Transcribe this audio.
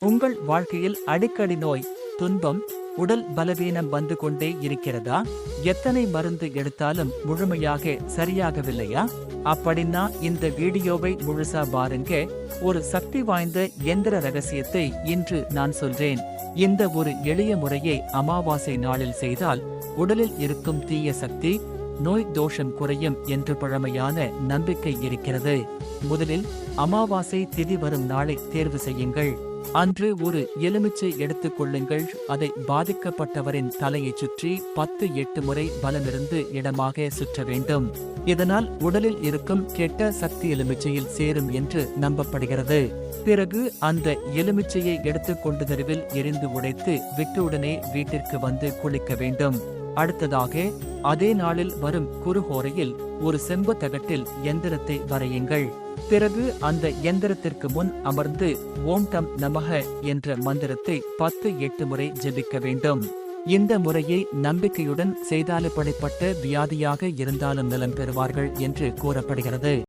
உங்கள் வாழ்க்கையில் அடிக்கடி நோய், துன்பம், உடல் பலவீனம் வந்து கொண்டே இருக்கிறதா? எத்தனை மருந்து எடுத்தாலும் முழுமையாக சரியாகவில்லையா? அப்படின்னா இந்த வீடியோவை முழுசா பாருங்க. ஒரு சக்தி வாய்ந்த எந்திர ரகசியத்தை இன்று நான் சொல்றேன். இந்த ஒரு எளிய முறையை அமாவாசை நாளில் செய்தால் உடலில் இருக்கும் தீய சக்தி, நோய் தோஷம் குறையும் என்று பழமையான நம்பிக்கை இருக்கிறது. முதலில் அமாவாசை திதி வரும் நாளை தேர்வு செய்யுங்கள். அன்று ஒரு எலுமிச்சை எடுத்துக் கொள்ளுங்கள். அதை பாதிக்கப்பட்டவரின் தலையைச் சுற்றி 10-8 முறை பலமிருந்து இடமாக சுற்ற வேண்டும். இதனால் உடலில் இருக்கும் கெட்ட சக்தி எலுமிச்சையில் சேரும் என்று நம்பப்படுகிறது. பிறகு அந்த எலுமிச்சையை எடுத்துக்கொண்டு தெருவில் எரிந்து உடைத்து விட்டுடனே வீட்டிற்கு வந்து குளிக்க வேண்டும். அடுத்ததாக அதே நாளில் வரும் குருஹோரையில் ஒரு செம்பு தகட்டில் எந்திரத்தை வரையுங்கள். பிறகு அந்த எந்திரத்திற்கு முன் அமர்ந்து ஓம் டம் நமக என்ற மந்திரத்தை 10-8 முறை ஜெபிக்க வேண்டும். இந்த முறையை நம்பிக்கையுடன் செய்தால் எப்படிப்பட்ட வியாதியாக இருந்தாலும் நலம் பெறுவார்கள் என்று கூறப்படுகிறது.